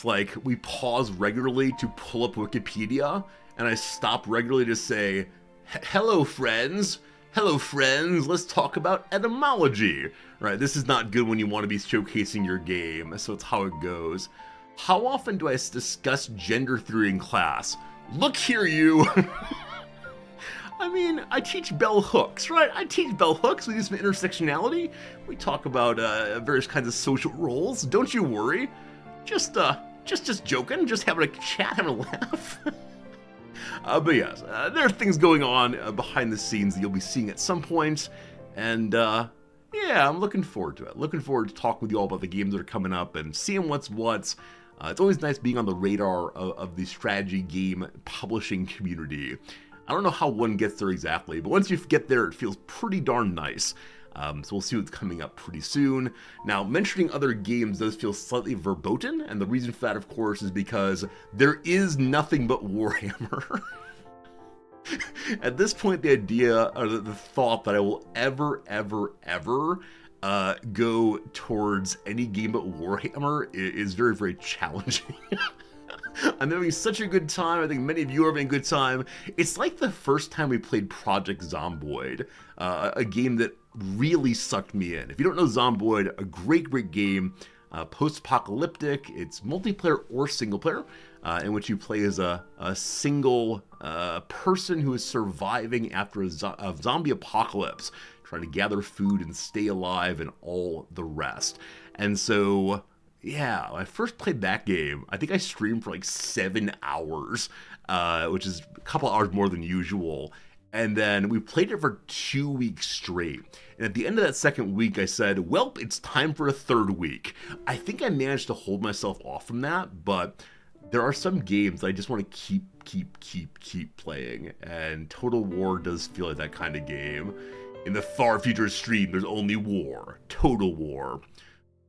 like we pause regularly to pull up Wikipedia, and I stop regularly to say, hello friends, let's talk about etymology, right? This is not good when you want to be showcasing your game, so it's how it goes. How often do I discuss gender theory in class? Look here, you! I mean, I teach bell hooks, right? I teach bell hooks. We do some intersectionality. We talk about various kinds of social roles. Don't you worry. Just joking. Just having a chat, having a laugh. But yes, there are things going on behind the scenes that you'll be seeing at some point. And yeah, I'm looking forward to it. Looking forward to talking with you all about the games that are coming up and seeing what's what. It's always nice being on the radar of the strategy game publishing community. I don't know how one gets there exactly, but once you get there, it feels pretty darn nice. So we'll see what's coming up pretty soon. Now, mentioning other games does feel slightly verboten, and the reason for that, of course, is because there is nothing but Warhammer. At this point, the idea, or the thought that I will ever go towards any game but Warhammer is very, very challenging. I'm having such a good time. I think many of you are having a good time. It's like the first time we played Project Zomboid, a game that really sucked me in. If you don't know Zomboid, a great game, post-apocalyptic. It's multiplayer or single player, in which you play as a single person who is surviving after a zombie apocalypse, trying to gather food and stay alive and all the rest. And so, yeah, when I first played that game, I think I streamed for like 7 hours, which is a couple hours more than usual. And then we played it for 2 weeks straight. And at the end of that second week, I said, well, it's time for a third week. I think I managed to hold myself off from that, but there are some games I just want to keep playing. And Total War does feel like that kind of game. In the far future stream, there's only war. Total War.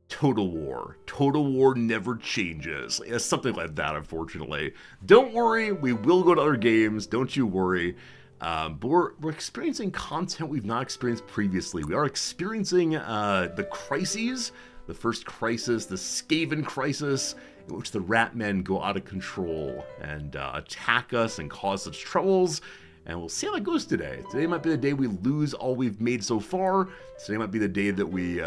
Total War. Total War never changes. It's something like that, unfortunately. Don't worry, we will go to other games. Don't you worry. But we're experiencing content we've not experienced previously. We are experiencing the crises. The first crisis, the Skaven crisis, in which the rat men go out of control and attack us and cause such troubles. And we'll see how that goes today. Today might be the day we lose all we've made so far. Today might be the day that we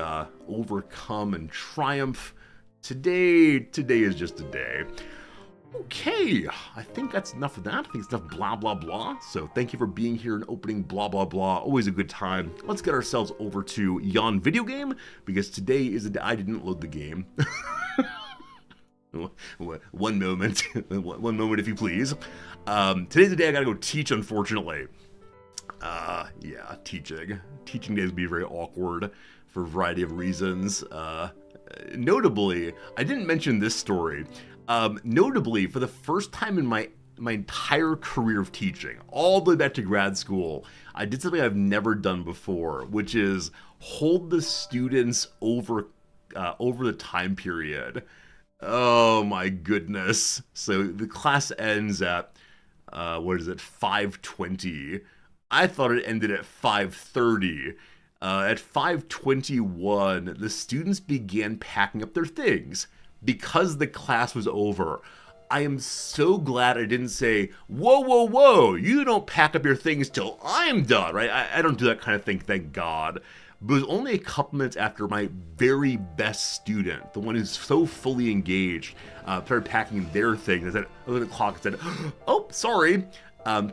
overcome and triumph. Today is just a day. Okay, I think that's enough of that. I think it's enough blah, blah, blah. So thank you for being here and opening blah, blah, blah. Always a good time. Let's get ourselves over to Yon Video Game, because today is the day I didn't load the game. One moment. One moment, if you please. Today's the day I gotta go teach, unfortunately. Yeah, teaching. Teaching days be very awkward for a variety of reasons. Notably, I didn't mention this story. Notably, for the first time in my entire career of teaching, all the way back to grad school, I did something I've never done before, which is hold the students over the time period. Oh my goodness. So the class ends at, 5:20. I thought it ended at 5:30. At 5:21, the students began packing up their things because the class was over. I am so glad I didn't say, whoa, you don't pack up your things till I'm done, right? I don't do that kind of thing, thank God. But it was only a couple minutes after my very best student, the one who's so fully engaged, started packing their things. I said, I looked at the clock and said, oh, sorry.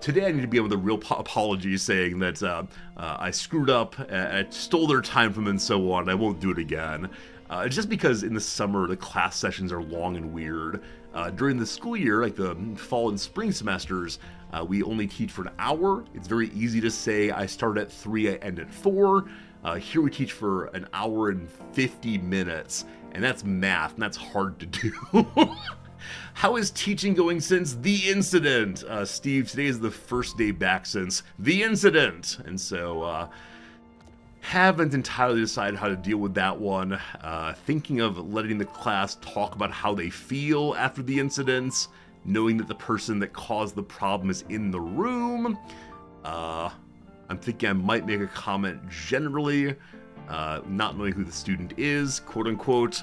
Today I need to be with a real apology saying that I screwed up, I stole their time from them and so on. I won't do it again. It's just because in the summer the class sessions are long and weird. During the school year, like the fall and spring semesters, we only teach for an hour. It's very easy to say I start at 3, I end at 4. Here we teach for an hour and 50 minutes, and that's math, and that's hard to do. How is teaching going since the incident? Steve, today is the first day back since the incident. And so, haven't entirely decided how to deal with that one. Thinking of letting the class talk about how they feel after the incidents, knowing that the person that caused the problem is in the room. I'm thinking I might make a comment generally, not knowing who the student is, quote unquote,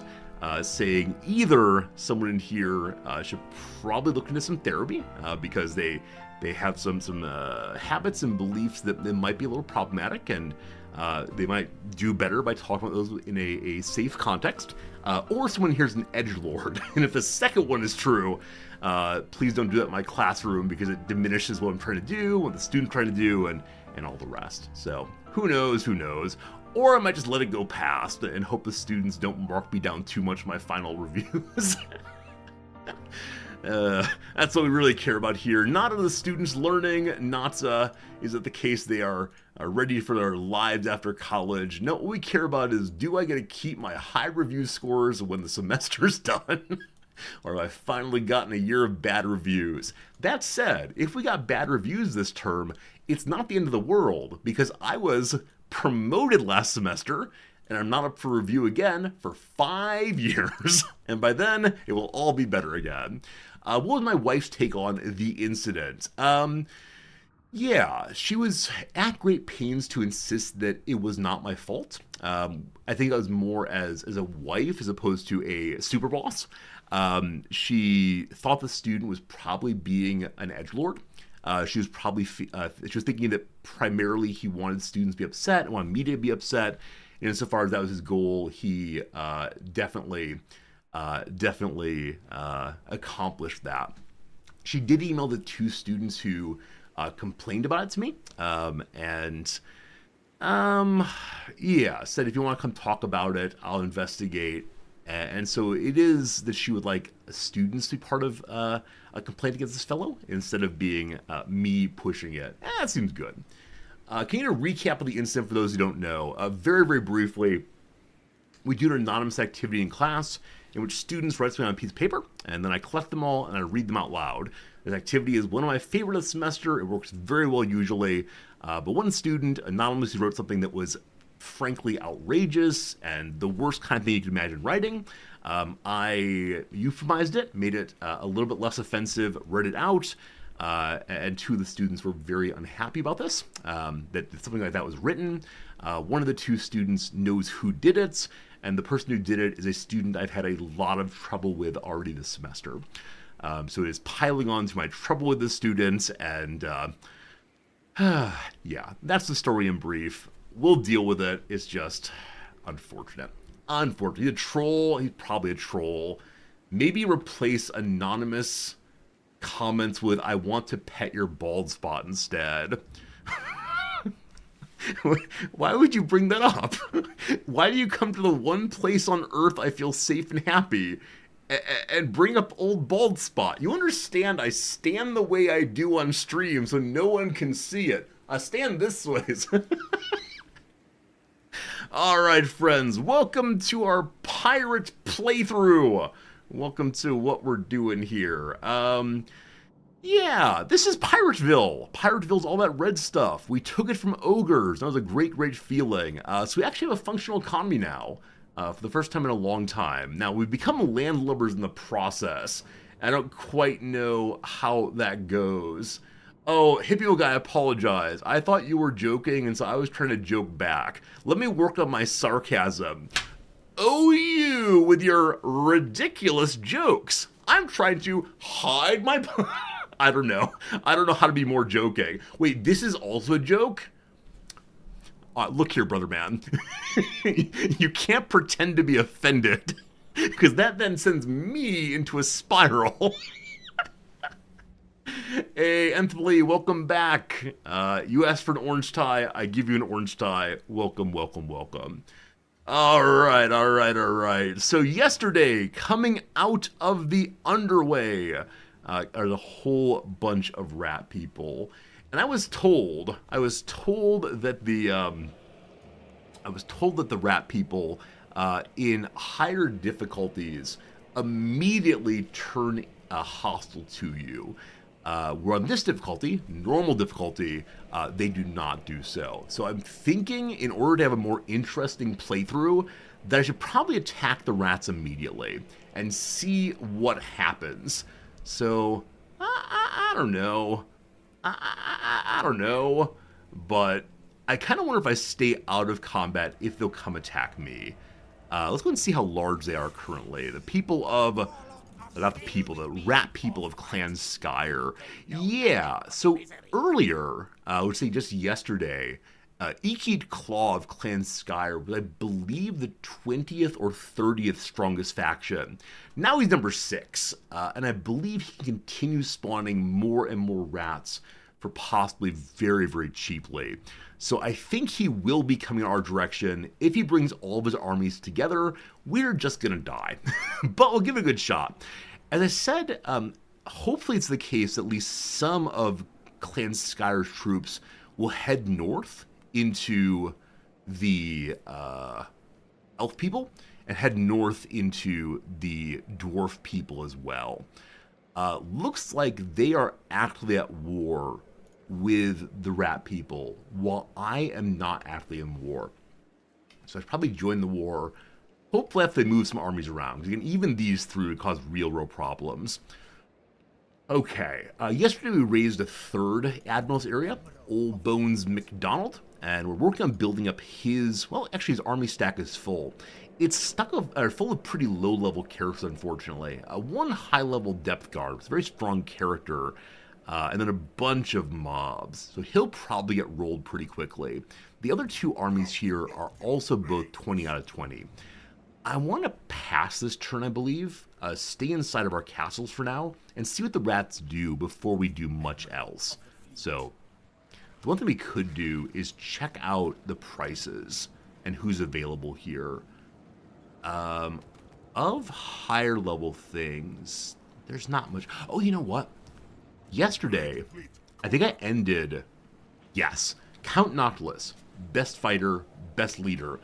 saying either someone in here should probably look into some therapy because they have some habits and beliefs that might be a little problematic, and they might do better by talking about those in a safe context, or someone here's an edgelord. And if the second one is true, please don't do that in my classroom because it diminishes what I'm trying to do, what the student's trying to do, and all the rest. So who knows? Or I might just let it go past and hope the students don't mark me down too much in my final reviews. That's what we really care about here. Not are the students learning, not is it the case they are ready for their lives after college. No, what we care about is, do I get to keep my high review scores when the semester's done? Or have I finally gotten a year of bad reviews? That said, if we got bad reviews this term, it's not the end of the world, because I was promoted last semester, and I'm not up for review again for 5 years. And by then, it will all be better again. What was my wife's take on the incident? Yeah, she was at great pains to insist that it was not my fault. I think I was more as a wife as opposed to a super boss. She thought the student was probably being an edgelord. She was probably she was thinking that primarily he wanted students to be upset and wanted me to be upset. And insofar as that was his goal, he definitely accomplished that. She did email the 2 students who complained about it to me, yeah, said if you want to come talk about it, I'll investigate. And so it is that she would like students to be part of a complaint against this fellow instead of being me pushing it. That seems good. Can you get a recap of the incident for those who don't know? Very, very briefly, we do an anonymous activity in class in which students write something on a piece of paper, and then I collect them all and I read them out loud. This activity is one of my favorite of the semester. It works very well usually, but one student anonymously wrote something that was frankly outrageous and the worst kind of thing you could imagine writing. I euphemized it, made it a little bit less offensive, read it out, and 2 of the students were very unhappy about this, that something like that was written. One of the 2 students knows who did it, and the person who did it is a student I've had a lot of trouble with already this semester. So it is piling on to my trouble with the students, and yeah, that's the story in brief. We'll deal with it. It's just unfortunate. He's a troll. He's probably a troll. Maybe replace anonymous comments with, I want to pet your bald spot instead. Why would you bring that up? Why do you come to the one place on earth I feel safe and happy and bring up old bald spot? You understand I stand the way I do on stream so no one can see it. I stand this way. Alright, friends, welcome to our pirate playthrough. Welcome to what we're doing here. Yeah, this is Pirateville. Pirateville's all that red stuff. We took it from ogres. That was a great, great feeling. So we actually have a functional economy now, for the first time in a long time. Now, we've become landlubbers in the process. I don't quite know how that goes. Oh, Hippio guy, I apologize. I thought you were joking, and so I was trying to joke back. Let me work on my sarcasm. Oh, you with your ridiculous jokes. I'm trying to hide my... I don't know. I don't know how to be more joking. Wait, this is also a joke? Look here, brother man. You can't pretend to be offended, because that then sends me into a spiral. Hey, Anthony, welcome back. You asked for an orange tie. I give you an orange tie. Welcome, welcome, welcome. All right. So yesterday, coming out of the underway, are the whole bunch of rat people, and I was told that the rat people in higher difficulties immediately turn hostile to you. Where on this difficulty, normal difficulty, they do not do so. So I'm thinking in order to have a more interesting playthrough, that I should probably attack the rats immediately and see what happens. So, I don't know. I don't know. But I kind of wonder if I stay out of combat, if they'll come attack me. Let's go and see how large they are currently. The people of... Not the people, the rat people of Clan Skyer. Yeah, so earlier, I would say just yesterday, Ikid Claw of Clan Skyer was, I believe, the 20th or 30th strongest faction. Now he's number 6, and I believe he can continue spawning more and more rats for possibly very, very cheaply. So I think he will be coming in our direction. If he brings all of his armies together, we're just gonna die. But we'll give it a good shot. As I said, hopefully it's the case at least some of Clan Skyer's troops will head north into the elf people and head north into the dwarf people as well. Looks like they are actively at war with the rat people, while I am not actively in war. So I should probably join the war, hopefully after they move some armies around, because again, even these through would cause real problems. Okay, yesterday we raised a third Admiral's area, Old Bones McDonald, and we're working on building up his, well, actually his army stack is full. It's full of pretty low-level characters, unfortunately. One high-level depth guard with a very strong character, and then a bunch of mobs. So he'll probably get rolled pretty quickly. The other two armies here are also both 20 out of 20. I want to pass this turn, I believe, stay inside of our castles for now, and see what the rats do before we do much else. So, the one thing we could do is check out the prices and who's available here. Of higher level things, there's not much. Oh, you know what? Yesterday, I think I ended, yes, Count Noctilus, best fighter, best leader,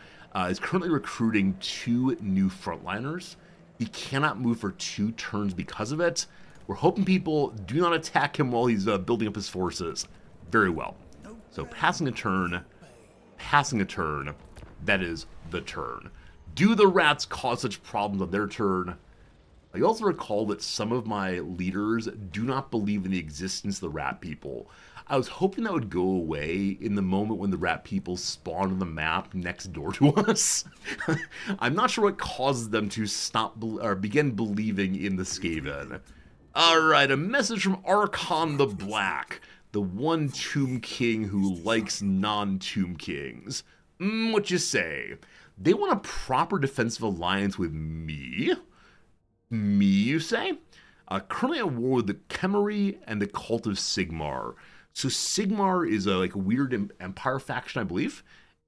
is currently recruiting 2 new frontliners. He cannot move for 2 turns because of it. We're hoping people do not attack him while he's building up his forces. Very well. So passing a turn, that is the turn. Do the rats cause such problems on their turn? I also recall that some of my leaders do not believe in the existence of the rat people. I was hoping that would go away in the moment when the rat people spawn on the map next door to us. I'm not sure what causes them to begin believing in the Skaven. Alright, a message from Archon the Black, the one Tomb King who likes non-Tomb Kings. What you say? They want a proper defensive alliance with me? Me, you say? Currently at war with the Chemery and the Cult of Sigmar. So Sigmar is a weird empire faction, I believe,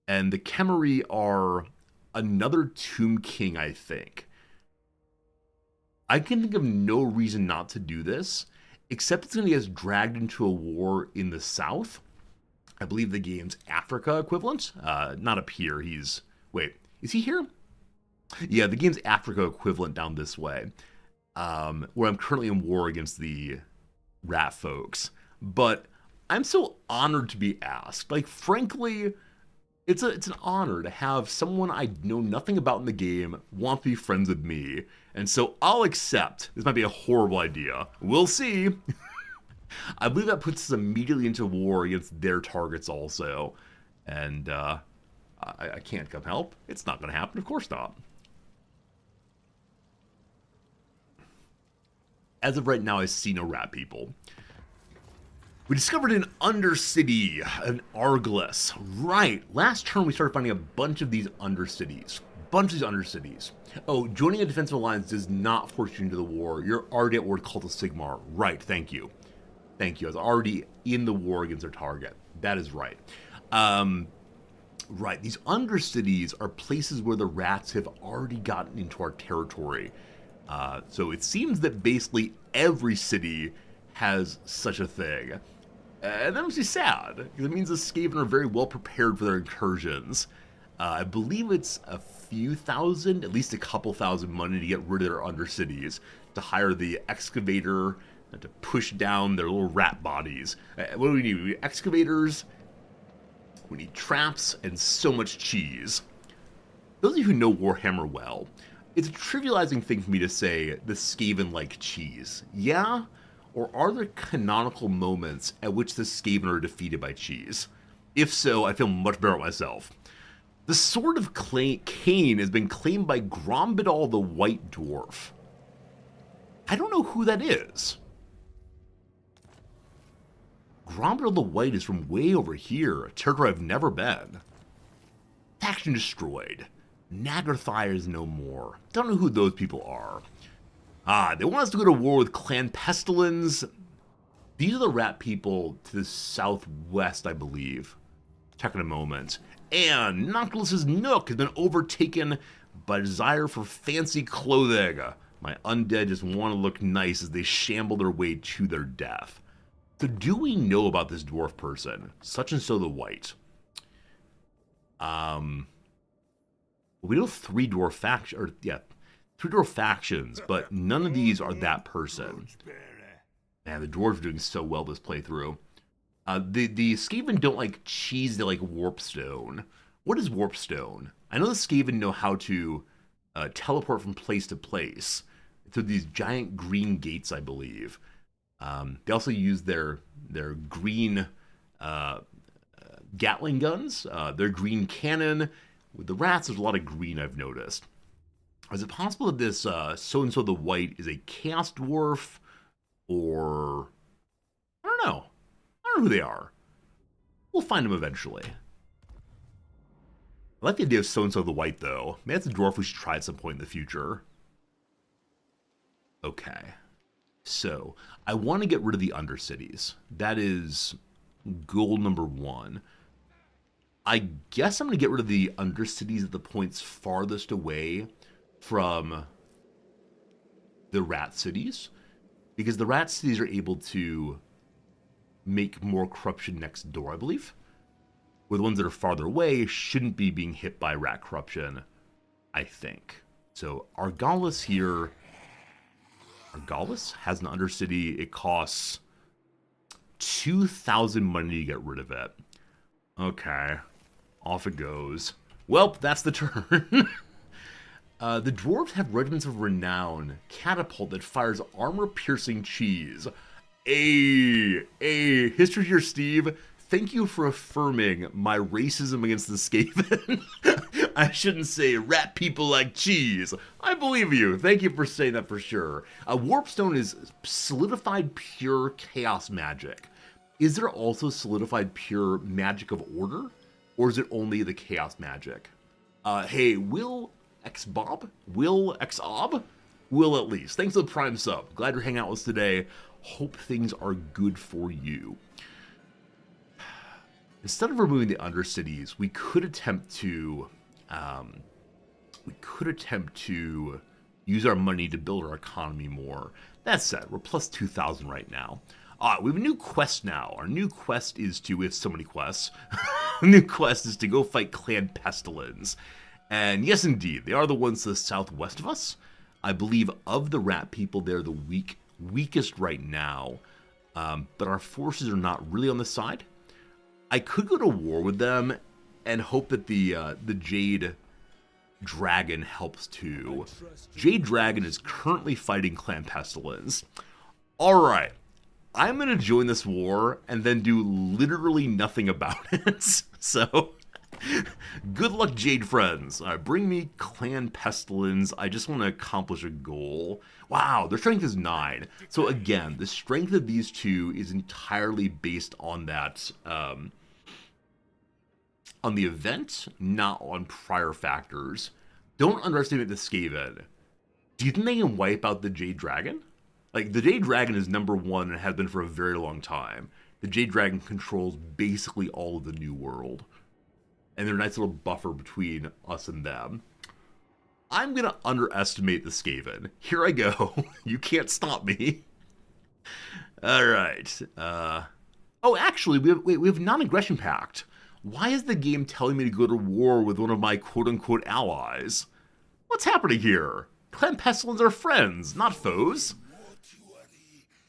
and the Chemery are another Tomb King, I think. I can think of no reason not to do this, except it's going to get us dragged into a war in the south. I believe the game's Africa equivalent. Not up here. Wait, is he here? Yeah, the game's Africa equivalent down this way, where I'm currently in war against the rat folks. But I'm so honored to be asked. Frankly, it's an honor to have someone I know nothing about in the game want to be friends with me. And so I'll accept. This might be a horrible idea. We'll see. I believe that puts us immediately into war against their targets also. And I can't come help. It's not going to happen. Of course not. As of right now, I see no rat people. We discovered an Undercity, an Argless. Right, last turn we started finding a bunch of these Undercities. Oh, joining a defensive alliance does not force you into the war. You're already at war with Cult of Sigmar. Right, thank you. Thank you. I was already in the war against their target. That is right. Right, these Undercities are places where the rats have already gotten into our territory. So it seems that basically every city has such a thing. And that makes me sad, because it means the Skaven are very well prepared for their incursions. I believe it's a few thousand, at least a couple thousand money to get rid of their undercities, to hire the excavator, to push down their little rat bodies. What do we need? We need excavators, we need traps, and so much cheese. Those of you who know Warhammer well, it's a trivializing thing for me to say the Skaven like cheese. Yeah? Or are there canonical moments at which the Skaven are defeated by cheese? If so, I feel much better about myself. The Sword of Cain has been claimed by Grombadal the White Dwarf. I don't know who that is. Grombadal the White is from way over here, a territory I've never been. Faction destroyed. Nagarthai is no more. Don't know who those people are. They want us to go to war with Clan Pestilens. These are the rat people to the southwest, I believe. Check in a moment. And Noctilus's Nook has been overtaken by desire for fancy clothing. My undead just want to look nice as they shamble their way to their death. So do we know about this dwarf person? Such and so the White. We know three dwarf factions, but none of these are that person. Man, the dwarves are doing so well this playthrough. The Skaven don't like cheese, they like warpstone. What is warpstone? I know the Skaven know how to teleport from place to place through these giant green gates, I believe. They also use their green Gatling guns, their green cannon. With the rats, there's a lot of green I've noticed. Is it possible that this so-and-so the White is a Chaos Dwarf? Or... I don't know. I don't know who they are. We'll find them eventually. I like the idea of so-and-so the White, though. Maybe that's a dwarf we should try at some point in the future. Okay. So, I want to get rid of the Undercities. That is goal number 1. I guess I'm going to get rid of the Undercities at the points farthest away from the rat cities, because the rat cities are able to make more corruption next door, I believe. Where the ones that are farther away shouldn't be being hit by rat corruption, I think. So Argalis here, Argalis has an Undercity. It costs 2,000 money to get rid of it. Okay, off it goes. Well, that's the turn. The dwarves have regiments of renown, catapult that fires armor-piercing cheese. History here, Steve. Thank you for affirming my racism against the Skaven. I shouldn't say rat people like cheese. I believe you. Thank you for saying that for sure. Warpstone is solidified pure chaos magic. Is there also solidified pure magic of order? Or is it only the chaos magic? Hey, Will Xbob? Will Xob? Will at least. Thanks for the Prime sub. Glad you're hanging out with us today. Hope things are good for you. Instead of removing the Undercities, we could attempt to use our money to build our economy more. That said, we're plus 2,000 right now. We have a new quest now. Our new quest is to, we have so many quests. The new quest is to go fight Clan Pestilens. And yes, indeed, they are the ones to the southwest of us. I believe of the rat people, they're the weakest right now. But our forces are not really on the side. I could go to war with them and hope that the Jade Dragon helps too. Jade Dragon is currently fighting Clan Pestilens. Alright, I'm going to join this war and then do literally nothing about it. So, good luck, Jade friends. Bring me Clan Pestilens. I just want to accomplish a goal. Wow, their strength is 9. So again, the strength of these two is entirely based on that, on the event, not on prior factors. Don't underestimate the Skaven. Do you think they can wipe out the Jade Dragon? Like, the Jade Dragon is number 1 and has been for a very long time. The Jade Dragon controls basically all of the New World. And they're a nice little buffer between us and them. I'm going to underestimate the Skaven. Here I go. You can't stop me. Alright. Oh, actually, we have non-aggression pact. Why is the game telling me to go to war with one of my quote-unquote allies? What's happening here? Clan Pestilens are friends, not foes.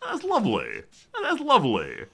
That's lovely. That's lovely.